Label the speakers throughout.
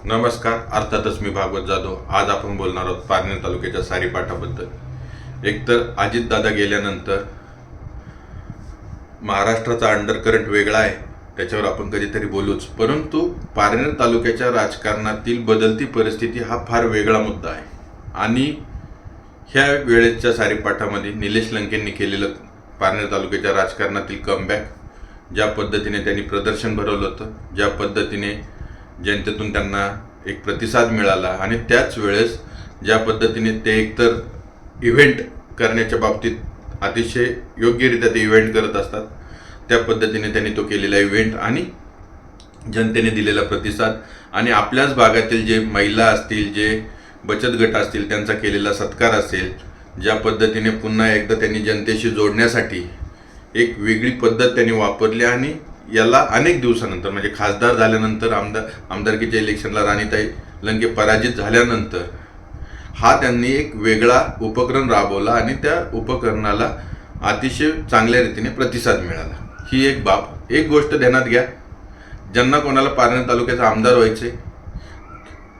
Speaker 1: नमस्कार. अर्थातच मी भागवत जाधव. आज आपण बोलणार आहोत पारनेर तालुक्याच्या सारीपाटाबद्दल. एकतर अजितदादा गेल्यानंतर महाराष्ट्राचा अंडरकरंट वेगळा आहे, त्याच्यावर आपण कधीतरी बोलूच. परंतु पारनेर तालुक्याच्या राजकारणातील बदलती परिस्थिती हा फार वेगळा मुद्दा आहे. आणि ह्या वेळेच्या सारीपाटामध्ये निलेश लंकेंनी केलेलं पारनेर तालुक्याच्या राजकारणातील कमबॅक, ज्या पद्धतीने त्यांनी प्रदर्शन भरवलं होतं, ज्या पद्धतीने जनतेतून त्यांना एक प्रतिसाद मिळाला, आणि त्याच वेळेस ज्या पद्धतीने ते एकतर इव्हेंट करण्याच्या बाबतीत अतिशय योग्यरित्या ते इव्हेंट करत असतात, त्या पद्धतीने त्यांनी तो केलेला इव्हेंट आणि जनतेने दिलेला प्रतिसाद, आणि आपल्याच भागातील जे महिला असतील, जे बचत गट असतील, त्यांचा केलेला सत्कार असेल, ज्या पद्धतीने पुन्हा एकदा त्यांनी जनतेशी जोडण्यासाठी एक वेगळी पद्धत त्यांनी वापरली. आणि याला अनेक दिवसानंतर, म्हणजे खासदार झाल्यानंतर, आमदारकीच्या इलेक्शनला राणीताई लंके पराजित झाल्यानंतर हा त्यांनी एक वेगळा उपक्रम राबवला आणि त्या उपक्रमाला अतिशय चांगल्या रीतीने प्रतिसाद मिळाला. ही एक बाब. एक गोष्ट ध्यानात घ्या, ज्यांना कोणाला पारनेर तालुक्याचा आमदार व्हायचे,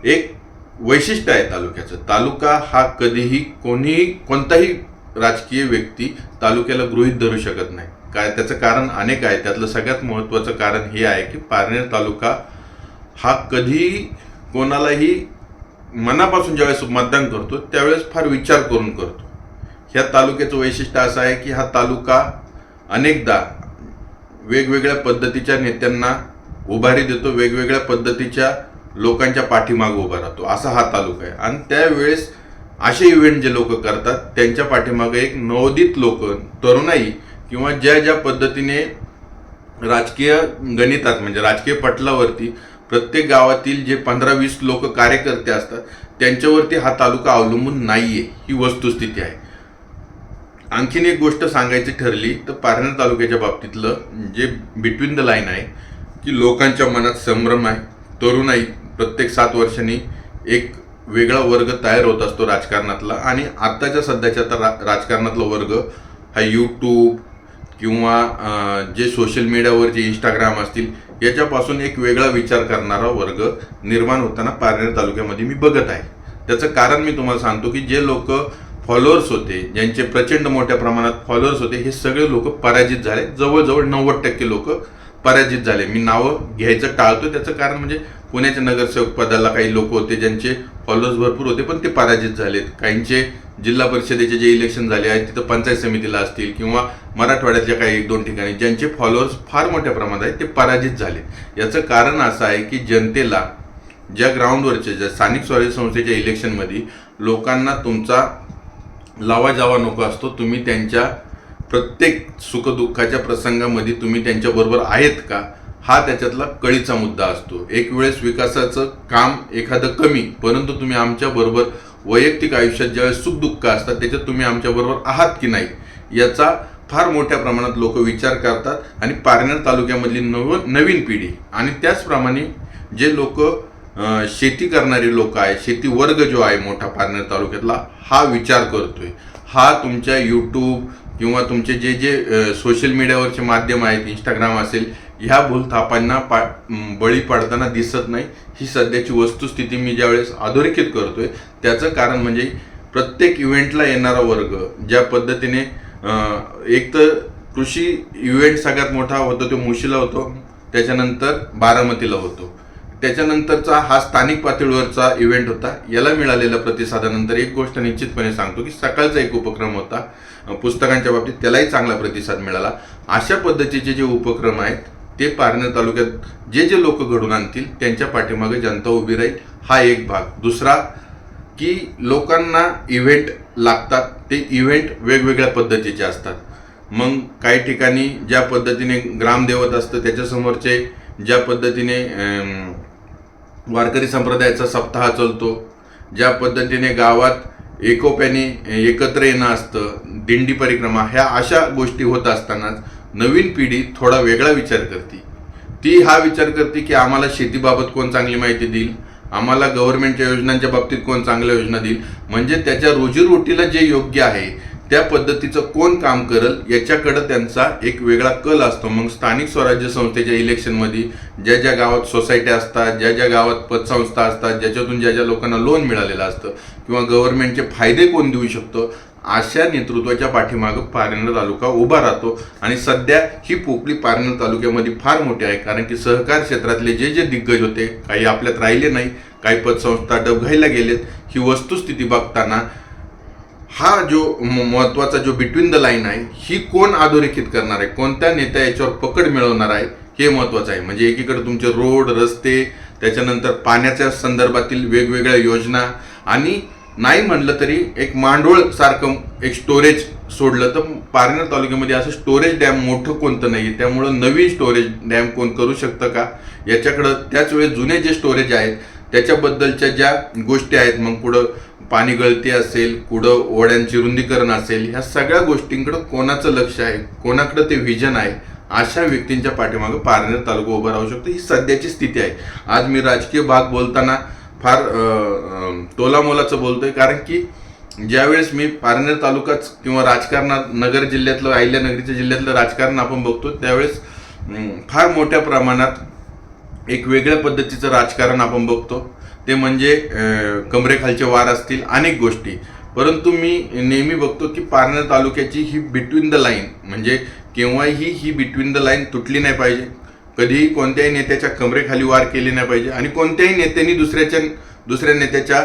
Speaker 1: एक वैशिष्ट्य आहे तालुक्याचं. तालुका हा कधीही कोणताही राजकीय व्यक्ती तालुक्याला गृहीत धरू शकत नाही. काय त्याचं कारण अनेक आहे. त्यातलं सगळ्यात महत्त्वाचं कारण हे आहे की पारनेर तालुका हा कधीही कोणालाही मनापासून ज्यावेळेस मतदान करतो त्यावेळेस फार विचार करून करतो. ह्या तालुक्याचं वैशिष्ट्य असं आहे की हा तालुका अनेकदा वेगवेगळ्या पद्धतीच्या नेत्यांना उभारी देतो, वेगवेगळ्या पद्धतीच्या लोकांच्या पाठीमागे उभा राहतो, असा हा तालुका आहे. आणि त्यावेळेस असे इव्हेंट जे लोक करतात त्यांच्या पाठीमागे एक नवोदित लोक, तरुणाई, किंवा ज्या पद्धतीने राजकीय गणितात, म्हणजे राजकीय पटलावरती प्रत्येक गावातील जे 15-20 लोक कार्यकर्ते असतात त्यांच्यावरती हा तालुका अवलंबून नाहीये, ही वस्तुस्थिती आहे. आणखीन एक गोष्ट सांगायची ठरली तर पारनेर तालुक्याच्या बाबतीतलं जे बिटवीन द लाईन आहे की लोकांच्या मनात संभ्रम आहे. तरुणाई प्रत्येक 7 वर्षांनी एक वेगळा वर्ग तयार होत असतो राजकारणातला, आणि आत्ताच्या सध्याच्या राजकारणातला वर्ग हा यूट्यूब किंवा जे सोशल मीडियावर जे इंस्टाग्राम असतील याच्यापासून एक वेगळा विचार करणारा वर्ग निर्माण होताना पारनेर तालुक्यामध्ये मी बघत आहे. त्याचं कारण मी तुम्हाला सांगतो की जे लोक फॉलोअर्स होते, ज्यांचे प्रचंड मोठ्या प्रमाणात फॉलोअर्स होते, हे सगळे लोक पराजित झाले. जवळजवळ 90% लोक पराजित झाले. मी नावं घ्यायचं टाळतो, त्याचं कारण म्हणजे पुण्याच्या नगरसेवक पदाला काही लोक होते ज्यांचे फॉलोअर्स भरपूर होते पण ते पराजित झालेत. काहींचे जिल्हा परिषदेचे जे इलेक्शन झाले आहेत तिथं पंचायत समितीला असतील किंवा मराठवाड्यातल्या काही 1-2 ठिकाणी ज्यांचे फॉलोअर्स फार मोठ्या प्रमाणात आहेत ते पराजित झाले. याचं कारण असं आहे की जनतेला ज्या ग्राउंडवरच्या, ज्या स्थानिक स्वराज्य संस्थेच्या इलेक्शनमध्ये लोकांना तुमचा लावा जावा नको असतो. तुम्ही त्यांच्या प्रत्येक सुखदुःखाच्या प्रसंगामध्ये तुम्ही त्यांच्याबरोबर आहेत का, हा त्याच्यातला कळीचा मुद्दा असतो. एक वेळेस विकासाचं काम एखादं कमी, परंतु तुम्ही आमच्याबरोबर वैयक्तिक आयुष्यात ज्यावेळेस सुखदुःख असतात त्याच्यात तुम्ही आमच्याबरोबर आहात की नाही, याचा फार मोठ्या प्रमाणात लोक विचार करतात. आणि पारनेर तालुक्यामधली नवीन पिढी आणि त्याचप्रमाणे जे लोक शेती करणारे लोक आहे, शेती वर्ग जो आहे मोठा पारनेर तालुक्यातला, हा विचार करतोय. हा तुमच्या यूट्यूब किंवा तुमचे जे सोशल मीडियावरचे माध्यम आहेत, इंस्टाग्राम असेल, ह्या भूलथापांना बळी पडताना दिसत नाही. ही सध्याची वस्तुस्थिती मी ज्यावेळेस अधोरेखित करतोय त्याचं कारण म्हणजे प्रत्येक इव्हेंटला येणारा वर्ग ज्या पद्धतीने, एक तर कृषी इव्हेंट सगळ्यात मोठा होतो तो मुशीला होतो, त्याच्यानंतर बारामतीला होतो, त्याच्यानंतरचा हा स्थानिक पातळीवरचा इव्हेंट होता. याला मिळालेल्या प्रतिसादानंतर एक गोष्ट निश्चितपणे सांगतो की सकाळचा एक उपक्रम होता पुस्तकांच्या बाबतीत, त्यालाही चांगला प्रतिसाद मिळाला. अशा पद्धतीचे जे उपक्रम आहेत ते पारनेर तालुक्यात जे लोक घडून आणतील त्यांच्या पाठीमागे जनता उभी राहील, हा एक भाग. दुसरा की लोकांना इव्हेंट लागतात, ते इव्हेंट वेगवेगळ्या पद्धतीचे असतात. मग काही ठिकाणी ज्या पद्धतीने ग्रामदेवत असतं त्याच्यासमोरचे ज्या पद्धतीने वारकरी संप्रदायाचा सप्ताह चालतो, ज्या पद्धतीने गावात एकोप्याने एकत्र येणं असतं, दिंडी परिक्रमा, ह्या अशा गोष्टी होत असतानाच नवीन पिढी थोडा वेगळा विचार करते. ती हा विचार करते की आम्हाला शेतीबाबत कोण चांगली माहिती देईल, आम्हाला गव्हर्नमेंटच्या योजनांच्या बाबतीत कोण चांगल्या योजना देईल, म्हणजे त्याच्या रोजीरोटीला जे योग्य आहे त्या पद्धतीचं कोण काम करल याच्याकडं त्यांचा एक वेगळा कल असतो. मग स्थानिक स्वराज्य संस्थेच्या इलेक्शनमध्ये ज्या ज्या गावात सोसायट्या असतात, ज्या ज्या गावात पतसंस्था असतात, ज्याच्यातून ज्या ज्या लोकांना लोन मिळालेलं असतं किंवा गव्हर्नमेंटचे फायदे कोण देऊ शकतो, अशा नेतृत्वाच्या पाठीमागं पारनेर तालुका उभा राहतो. आणि सध्या ही पोकळी पारनेर तालुक्यामध्ये फार मोठी आहे, कारण की सहकार क्षेत्रातले जे जे दिग्गज होते काही आपल्यात राहिले नाही, काही पतसंस्था डबघाईला गेलेत. ही वस्तुस्थिती बघताना हा जो महत्वाचा जो बिटवीन द लाईन आहे ही कोण अधोरेखित करणार आहे, कोणत्या नेत्या याच्यावर पकड मिळवणार आहे हे महत्वाचं आहे. म्हणजे एकीकडे तुमचे रोड रस्ते, त्याच्यानंतर पाण्याच्या संदर्भातील वेगवेगळ्या योजना, आणि नाही म्हणलं तरी एक मांडोळ सारखं एक स्टोरेज सोडलं तर पारनेर तालुक्यामध्ये असं स्टोरेज डॅम मोठं कोणतं नाही. त्यामुळं नवीन स्टोरेज डॅम कोण करू शकतं का याच्याकडं, त्याच वेळेस जुने जे स्टोरेज आहेत त्याच्याबद्दलच्या ज्या गोष्टी आहेत, मग पुढं पाणी गळती असेल, कुठं ओढ्यांची रुंदीकरण असेल, ह्या सगळ्या गोष्टींकडं कोणाचं लक्ष आहे, कोणाकडं ते व्हिजन आहे, अशा व्यक्तींच्या पाठीमागं पारनेर तालुका उभा राहू शकतो. ही सध्याची स्थिती आहे. आज मी राजकीय भाग बोलताना फार तोलामोलाचं बोलतोय, कारण की ज्यावेळेस मी पारनेर तालुकाच किंवा राजकारणात नगर जिल्ह्यातलं, अहिल्यानगरीच्या जिल्ह्यातलं राजकारण आपण बघतो त्यावेळेस फार मोठ्या प्रमाणात एक वेगळ्या पद्धतीचं राजकारण आपण बघतो. ते म्हणजे कमरेखालचे वार असतील, अनेक गोष्टी. परंतु मी नेहमी बघतो की पारनेर तालुक्याची ही बिटवीन द लाईन, म्हणजे केव्हाही ही बिटवीन द लाईन तुटली नाही पाहिजे, कधीही कोणत्याही नेत्याच्या कमरेखाली वार केले नाही पाहिजे, आणि कोणत्याही नेत्यांनी दुसऱ्या नेत्याच्या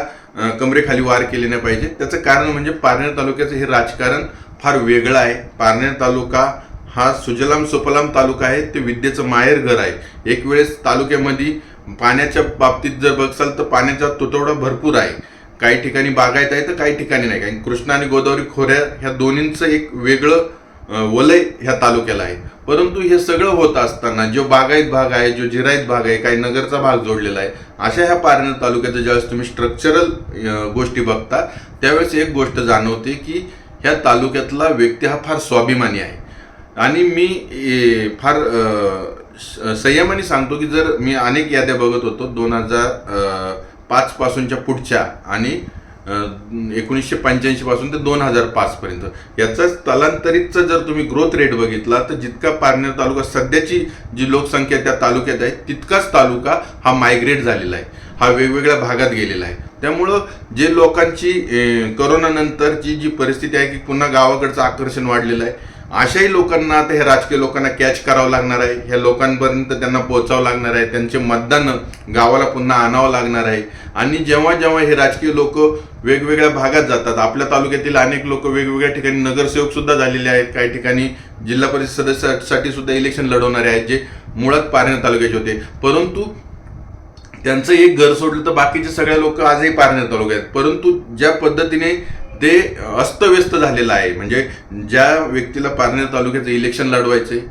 Speaker 1: कमरेखाली वार केले नाही पाहिजे. त्याचं कारण म्हणजे पारनेर तालुक्याचं हे राजकारण फार वेगळं आहे. पारनेर तालुका हा सुजलाम सुफलाम तालुका आहे, ते विद्येचं माहेर घर आहे. एक वेळेस तालुक्यामध्ये पाण्याच्या बाबतीत जर बघसाल तर पाण्याचा तुटवडा भरपूर आहे. काही ठिकाणी बागायत आहे तर काही ठिकाणी नाही. कारण कृष्णा आणि गोदावरी खोऱ्या ह्या दोन्हींचं एक वेगळं वलय ह्या तालुक्याला आहे. परंतु हे सगळं होत असताना जो बागायत भाग आहे, जो जिरायत भाग आहे, काही नगरचा भाग जोडलेला आहे, अशा ह्या पारनेर तालुक्याचं ज्यावेळेस तुम्ही स्ट्रक्चरल गोष्टी बघता त्यावेळेस एक गोष्ट जाणवते की ह्या तालुक्यातला व्यक्ती हा फार स्वाभिमानी आहे. आणि मी फार संयमाने सांगतो की जर मी अनेक याद्या बघत होतो 2005 पासूनच्या पुढच्या आणि 1985 पासून ते 2005 पर्यंत, याचा स्थलांतरितचा जर तुम्ही ग्रोथ रेट बघितला तर जितका पारनेर तालुका सध्याची जी लोकसंख्या त्या तालुक्यात आहे तितकाच तालुका हा मायग्रेट झालेला आहे, हा वेगवेगळ्या भागात गेलेला आहे. त्यामुळं जे लोकांची करोनानंतरची जी परिस्थिती आहे की पुन्हा गावाकडचं आकर्षण वाढलेलं आहे, अशाही लोकांना आता हे राजकीय लोकांना कॅच करावं लागणार आहे, ह्या लोकांपर्यंत त्यांना पोहोचावं लागणार आहे, त्यांचे मतदान गावाला पुन्हा आणावं लागणार आहे. आणि जेव्हा जेव्हा हे राजकीय लोक वेगवेगळ्या भागात जातात, आपल्या तालुक्यातील अनेक लोक वेगवेगळ्या ठिकाणी नगरसेवक सुद्धा झालेले आहेत, काही ठिकाणी जिल्हा परिषद सदस्यासाठी सुद्धा इलेक्शन लढवणारे आहेत जे मुळात पारनेर तालुक्याचे होते, परंतु त्यांचं एक घर सोडलं तर बाकीचे सगळे लोक आजही पारनेर तालुक्यात. परंतु ज्या पद्धतीने ते अस्तव्यस्त झालेलं आहे, म्हणजे ज्या व्यक्तीला पारनेर तालुक्याचं इलेक्शन लढवायचे,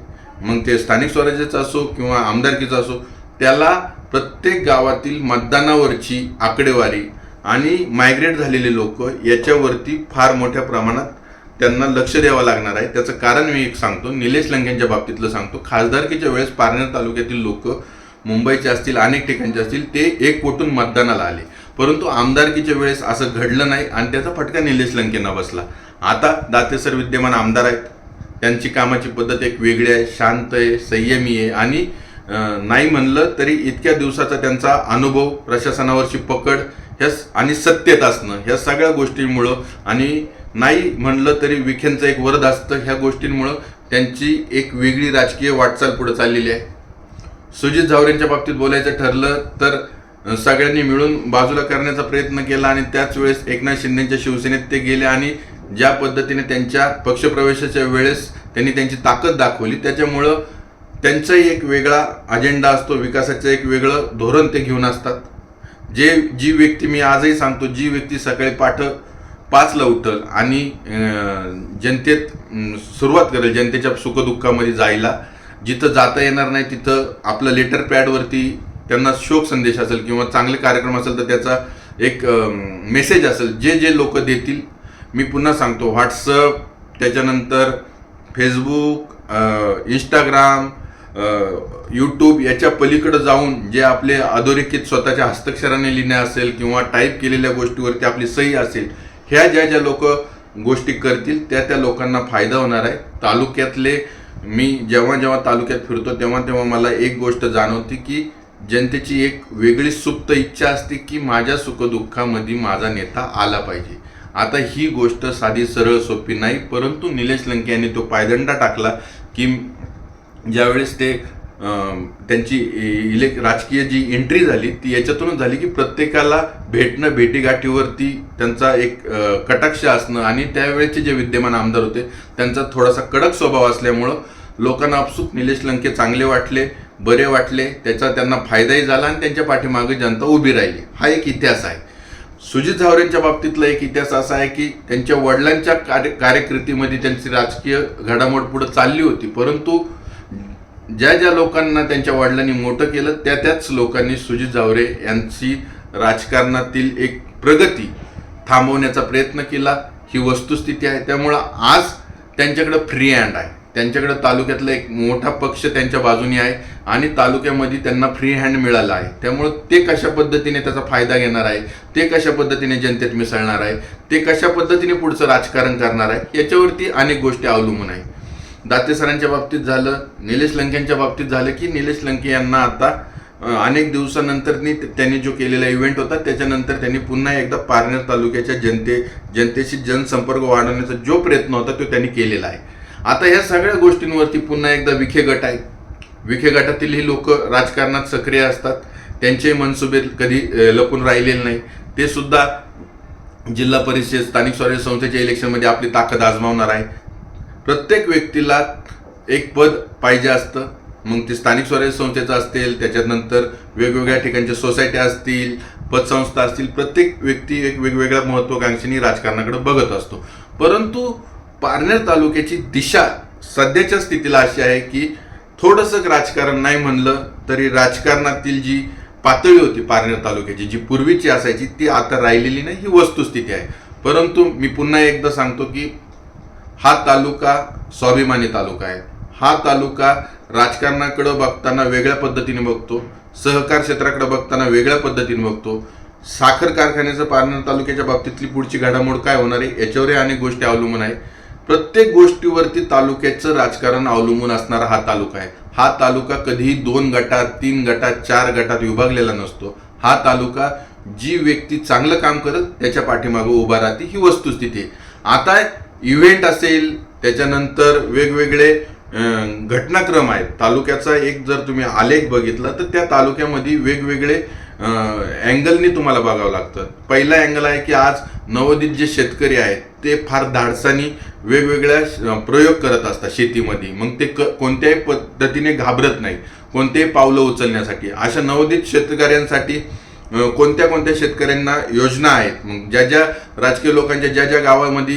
Speaker 1: मग ते स्थानिक स्वराज्याचं असो किंवा आमदारकीचं असो, त्याला प्रत्येक गावातील मतदानावरची आकडेवारी आणि मायग्रेट झालेले लोक याच्यावरती फार मोठ्या प्रमाणात त्यांना लक्ष द्यावं लागणार आहे. त्याचं कारण मी एक सांगतो, निलेश लंकेंच्या बाबतीतलं सांगतो. खासदारकीच्या वेळेस पारनेर तालुक्यातील लोक मुंबईचे असतील, अनेक ठिकाणचे असतील, ते एक पोटून मतदानाला आले, परंतु आमदारकीच्या वेळेस असं घडलं नाही आणि त्याचा फटका निलेश लंकेंना बसला. आता दातेसर विद्यमान आमदार आहेत, त्यांची कामाची पद्धत एक वेगळी आहे, शांत आहे, संयमी आहे, आणि नाही म्हणलं तरी इतक्या दिवसाचा त्यांचा अनुभव, प्रशासनावरची पकड आणि सत्यता असणं, ह्या सगळ्या गोष्टींमुळं, आणि नाही म्हणलं तरी विखेंचं एक वरद असतं, ह्या गोष्टींमुळं त्यांची एक वेगळी राजकीय वाटचाल पुढे चाललेली आहे. सुजित झावरेंच्या बाबतीत बोलायचं ठरलं तर सगळ्यांनी मिळून बाजूला करण्याचा प्रयत्न केला आणि त्याच वेळेस एकनाथ शिंदेच्या शिवसेनेत ते गेले आणि ज्या पद्धतीने त्यांच्या पक्षप्रवेशाच्या वेळेस त्यांनी त्यांची ताकद दाखवली, त्याच्यामुळं त्यांचाही एक वेगळा अजेंडा असतो, विकासाचं एक वेगळं धोरण ते घेऊन असतात. जी व्यक्ती, मी आजही सांगतो, जी व्यक्ती सकाळी पाठ 5ला उठल आणि जनतेत सुरुवात करेल, जनतेच्या सुखदुःखामध्ये जायला, जिथं जाता येणार नाही तिथं आपलं लेटर पॅडवरती त्यांना शोक संदेश असेल किंवा चांगले कार्यक्रम असेल तर त्याचा एक मेसेज असेल, जे लोक देतील. मी पुन्हा सांगतो, व्हॉट्सअप, त्याच्यानंतर फेसबुक, इंस्टाग्राम, यूट्यूब याच्या पलीकडे जाऊन जे आपले अधोरेखित स्वतःच्या हस्ताक्षराने लिहिणे असेल किंवा टाईप केलेल्या गोष्टीवरती आपली सही असेल, ह्या ज्या लोक गोष्टी करतील त्या लोकांना फायदा होणार आहे. तालुक्यातले मी जेव्हा तालुक्यात फिरतो तेव्हा मला एक गोष्ट जाणवते की जनतेची एक वेगळी सुप्त इच्छा असते की माझ्या सुखदुःखामध्ये माझा नेता आला पाहिजे. आता ही गोष्ट साधी सरळ सोपी नाही, परंतु निलेश लंके यांनी तो पायदंडा टाकला की ज्यावेळेस ते त्यांची राजकीय जी एंट्री झाली ती याच्यातूनच झाली की प्रत्येकाला भेटणं, भेटीगाठीवरती त्यांचा एक कटाक्ष असणं आणि त्यावेळेचे जे विद्यमान आमदार होते त्यांचा थोडासा कडक स्वभाव असल्यामुळं लोकांना आपसूक निलेश लंके चांगले वाटले, बरे वाटले, त्याचा त्यांना फायदाही झाला आणि त्यांच्या पाठीमागे जनता उभी राहिली. हा एक इतिहास आहे. सुजित झावरेंच्या बाबतीतला एक इतिहास असा आहे की त्यांच्या वडिलांच्या कार्यकिर्दीमध्ये त्यांची राजकीय घडामोड पुढे चालली होती, परंतु ज्या लोकांना त्यांच्या वडिलांनी मोठं केलं त्याच लोकांनी सुजित झावरे यांची राजकारणातील एक प्रगती थांबवण्याचा प्रयत्न केला. ही वस्तुस्थिती आहे. त्यामुळं आज त्यांच्याकडे फ्री हँड आहे. त्यांच्याकडे तालुक्यातला एक मोठा पक्ष त्यांच्या बाजूने आहे आणि तालुक्यामध्ये त्यांना फ्री हँड मिळाला आहे. त्यामुळं ते कशा पद्धतीने त्याचा फायदा घेणार आहे, ते कशा पद्धतीने जनतेत मिसळणार आहे, ते कशा पद्धतीने पुढचं राजकारण करणार आहे याच्यावरती अनेक गोष्टी अवलंबून आहे. दाते सरांच्या बाबतीत झालं, निलेश लंकेंच्या बाबतीत झालं की निलेश लंके यांना आता अनेक दिवसानंतर त्यांनी जो केलेला इव्हेंट होता त्याच्यानंतर त्यांनी पुन्हा एकदा पारनेर तालुक्याच्या जनतेशी जनसंपर्क वाढवण्याचा जो प्रयत्न होता तो त्यांनी केलेला आहे. आता ह्या सगळ्या गोष्टींवरती पुन्हा एकदा विखे गट आहे. विखे गटातील ही लोक राजकारणात सक्रिय असतात. त्यांचे मनसुबे कधी लपून राहिलेले नाही. ते सुद्धा जिल्हा परिषद स्थानिक स्वराज्य संस्थेच्या इलेक्शनमध्ये आपली ताकद आजमावणार आहे. प्रत्येक व्यक्तीला एक पद पाहिजे असतं, मग ते स्थानिक स्वराज्य संस्थेचं असतील, त्याच्यानंतर वेगवेगळ्या ठिकाणच्या सोसायट्या असतील, पतसंस्था असतील, प्रत्येक व्यक्ती एक वेगवेगळ्या महत्वाकांक्षींनी राजकारणाकडे बघत असतो. परंतु पारनेर तालुक्याची दिशा सध्याच्या स्थितीला अशी आहे की थोडंसं राजकारण नाही म्हणलं तरी राजकारणातील जी पातळी होती पारनेर तालुक्याची, जी पूर्वीची असायची, ती आता राहिलेली नाही. ही वस्तुस्थिती आहे. परंतु मी पुन्हा एकदा सांगतो की हा तालुका स्वाभिमानी तालुका आहे. हा तालुका राजकारणाकडे बघताना वेगळ्या पद्धतीने बघतो, सहकार क्षेत्राकडे बघताना वेगळ्या पद्धतीने बघतो. साखर कारखान्याचं पारनेर तालुक्याच्या बाबतीतली पुढची घडामोड काय होणार आहे याच्यावरही अनेक गोष्टी अवलंबून आहे. प्रत्येक गोष्टीवरती तालुक्याचं राजकारण अवलंबून असणारा हा तालुका आहे. हा तालुका कधीही 2 गटात, 3 गटात, 4 गटात विभागलेला नसतो. हा तालुका जी व्यक्ती चांगलं काम करत त्याच्या पाठीमागे उभा राहते. ही वस्तुस्थिती आहे. आता इव्हेंट असेल, त्याच्यानंतर वेगवेगळे घटनाक्रम आहेत तालुक्याचा. एक जर तुम्ही आलेख बघितला तर त्या तालुक्यामध्ये वेगवेगळे अँगलनी तुम्हाला बघावं लागतं. पहिला अँगल आहे की आज नवोदित जे शेतकरी आहेत ते फार धाडसानी वेगवेगळ्या प्रयोग करत असतात शेतीमध्ये. मग ते कोणत्याही पद्धतीने घाबरत नाही कोणतेही पावलं उचलण्यासाठी. अशा नवोदित शेतकऱ्यांसाठी कोणत्या शेतकऱ्यांना योजना आहेत, मग ज्या राजकीय लोकांच्या ज्या गावामध्ये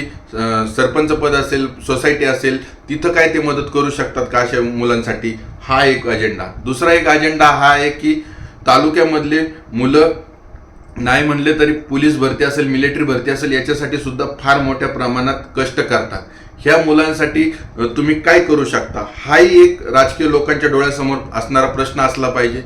Speaker 1: सरपंच पद असेल, सोसायटी असेल, तिथं काय ते मदत करू शकतात का अशा मुलांसाठी, हा एक अजेंडा. दुसरा एक अजेंडा हा आहे की तालुक्यामधले मुलं नाही म्हणले तरी पोलीस भरती असेल, मिलिटरी भरती असेल, याच्यासाठी सुद्धा फार मोठ्या प्रमाणात कष्ट करतात. ह्या मुलांसाठी तुम्ही काय करू शकता, हाही एक राजकीय लोकांच्या डोळ्यासमोर असणारा प्रश्न असला पाहिजे.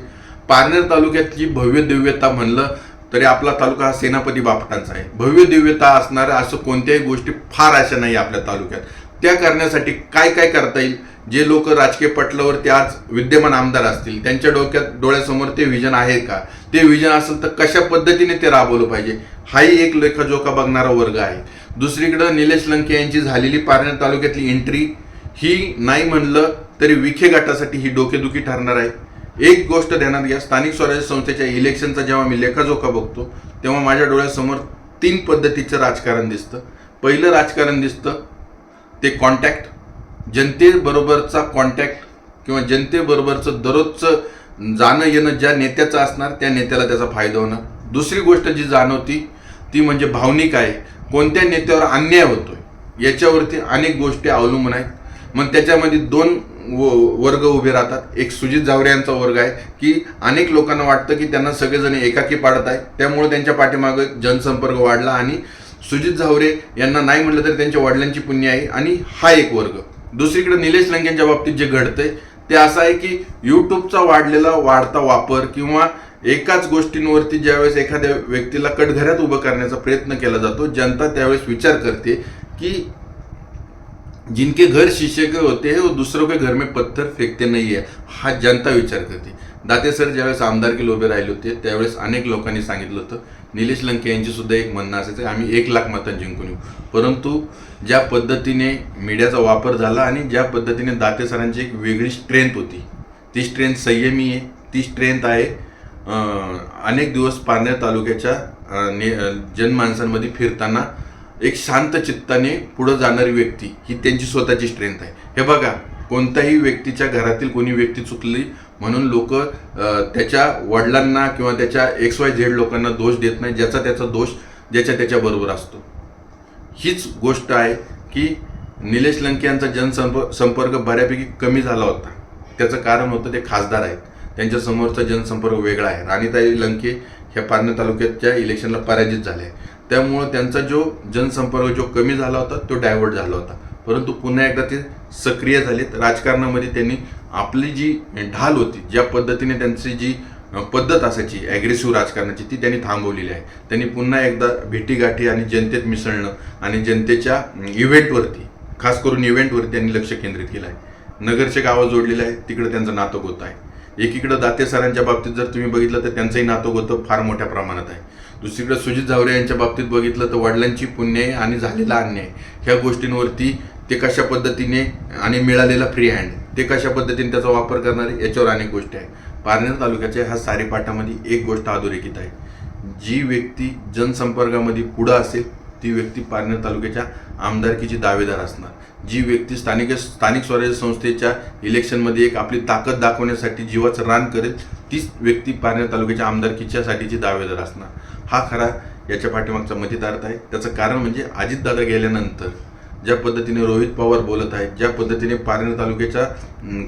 Speaker 1: पारनेर तालुक्यातली भव्य दिव्यता म्हणलं तरी आपला तालुका हा सेनापती बापटांचा आहे. भव्य दिव्यता असणाऱ्या असं कोणत्याही गोष्टी फार अशा नाही आपल्या तालुक्यात. त्या करण्यासाठी काय करता येईल, जे लोक राजकीय पटलावरती आज विद्यमान आमदार असतील त्यांच्या डोळ्यासमोर ते विजन आहे का, ते विजन असेल तर कशा पद्धतीने ते राबवलं पाहिजे, हाही एक लेखाजोखा बघणारा वर्ग आहे. दुसरीकडे निलेश लंके यांची झालेली पारनेर तालुक्यातली एंट्री ही नाही म्हणलं तरी विखे गटासाठी ही डोकेदुखी ठरणार आहे. एक गोष्ट ध्यानात घ्या, स्थानिक स्वराज्य संस्थेच्या इलेक्शनचा जेव्हा मी लेखाजोखा बघतो तेव्हा माझ्या डोळ्यासमोर 3 पद्धतीचं राजकारण दिसतं. पहिलं राजकारण दिसतं ते कॉन्टॅक्ट, जनतेबरोबरचा कॉन्टॅक्ट किंवा जनतेबरोबरचं दररोजचं जाणं येणं ज्या नेत्याचं असणार त्या नेत्याला त्याचा फायदा होणार. दुसरी गोष्ट जी जाणवती ती म्हणजे भावनिक आहे, कोणत्या नेत्यावर अन्याय होतोय याच्यावरती अनेक गोष्टी अवलंबून आहेत. मग त्याच्यामध्ये 2 वर्ग उभे राहतात. एक सुजित झावरे यांचा वर्ग आहे की अनेक लोकांना वाटतं की त्यांना सगळेजण एकाकी पाडत आहे, त्यामुळे त्यांच्या पाठीमागे जनसंपर्क वाढला आणि सुजित झावरे यांना नाही म्हटलं तरी त्यांच्या वडिलांची पुण्य आहे, आणि हा एक वर्ग. दुसरीकडे निलेश लंकेंच्या बाबतीत जे घडतंय ते असं आहे की यूट्यूबचा वाढता वापर किंवा एकाच गोष्टींवरती ज्यावेळेस एखाद्या व्यक्तीला कटघऱ्यात उभं करण्याचा प्रयत्न केला जातो, जनता त्यावेळेस विचार करते कि जिनके घर शीशे के होते हैं वो दूसरों के घर में पत्थर फेकते नहीं है, हा जनता विचार करते. दाते सर ज्यावेळेस आमदारकीला उभे राहिले होते त्यावेळेस अनेक लोकांनी सांगितलं होतं निलेश लंके यांची सुद्धा एक म्हणणं असायचं आम्ही 1,00,000 मतांनी जिंकून येऊ. परंतु ज्या पद्धतीने मीडियाचा वापर झाला आणि ज्या पद्धतीने दाते सरांची एक वेगळी स्ट्रेंथ होती, ती स्ट्रेंथ संयमी आहे, ती स्ट्रेंथ आहे अनेक दिवस पारनेर तालुक्याच्या जनमानसांमध्ये फिरताना एक शांत चित्ताने पुढे जाणारी व्यक्ती ही त्यांची स्वतःची स्ट्रेंथ आहे. हे बघा, कोणत्याही व्यक्तीच्या घरातील कोणी व्यक्ती चुकली म्हणून लोक त्याच्या वडिलांना किंवा त्याच्या XYZ लोकांना दोष देत नाही, ज्याचा त्याचा दोष ज्याच्या त्याच्या बरोबर असतो. हीच गोष्ट आहे की निलेश लंके यांचा जनसंपर्क बऱ्यापैकी कमी झाला होता. त्याचं कारण होतं ते खासदार आहेत, त्यांच्या समोरचा जनसंपर्क वेगळा आहे. राणीताई लंके ह्या पारनेर तालुक्याच्या इलेक्शनला पराजित झाल्या, त्यामुळं त्यांचा जो जनसंपर्क जो कमी झाला होता तो डायव्हर्ट झाला होता. परंतु पुन्हा एकदा ते सक्रिय झालेत राजकारणामध्ये. त्यांनी आपली जी ढाल होती, ज्या पद्धतीने त्यांची जी पद्धत असायची ॲग्रेसिव्ह राजकारणाची, ती त्यांनी थांबवलेली आहे. त्यांनी पुन्हा एकदा भेटीगाठी आणि जनतेत मिसळणं आणि जनतेच्या इव्हेंटवरती, खास करून इव्हेंटवरती त्यांनी लक्ष केंद्रित केलं आहे. नगरचे गावं जोडलेलं आहे, तिकडे त्यांचं नातं होत आहे. एकीकडे दाते सरांच्या बाबतीत जर तुम्ही बघितलं तर त्यांचंही नातं होतं फार मोठ्या प्रमाणात आहे. दुसरीकडे सुजित झावरे यांच्या बाबतीत बघितलं तर वडिलांची पुण्य आणि झालेला अन्याय ह्या गोष्टींवरती ते कशा पद्धतीने आणि मिळालेला फ्री हँड ते कशा पद्धतीने त्याचा वापर करणारे याच्यावर अनेक गोष्टी आहे. पारनेर तालुक्याच्या ह्या सारीपाटामध्ये एक गोष्ट अधोरेखित आहे, जी व्यक्ती जनसंपर्कामध्ये पुढं असेल ती व्यक्ती पारनेर तालुक्याच्या आमदारकीची दावेदार असणार. जी व्यक्ती स्थानिक स्वराज्य संस्थेच्या इलेक्शनमध्ये एक आपली ताकद दाखवण्यासाठी जीवाचं रान करेल तीच व्यक्ती पारनेर तालुक्याच्या आमदारकीच्या साठीची दावेदार असणार. हा खरा याच्या पाठीमागचा मतितार्थ आहे. त्याचं कारण म्हणजे अजितदादा गेल्यानंतर ज्या पद्धतीने रोहित पवार बोलत आहेत, ज्या पद्धतीने पारनेर तालुक्याच्या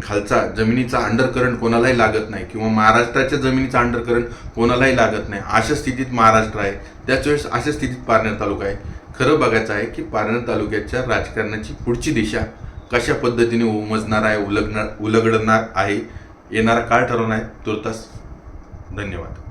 Speaker 1: खालचा जमिनीचा अंडरकरंट कोणालाही लागत नाही किंवा महाराष्ट्राच्या जमिनीचा अंडरकरंट कोणालाही लागत नाही, अशा स्थितीत महाराष्ट्र आहे, त्याच वेळेस अशा स्थितीत पारनेर तालुका आहे. खरं बघायचं आहे की पारनेर तालुक्याच्या राजकारणाची पुढची दिशा कशा पद्धतीने उमजणार आहे, उलगडणार आहे, येणारा काळ ठरवणार आहे. तुर्तास धन्यवाद.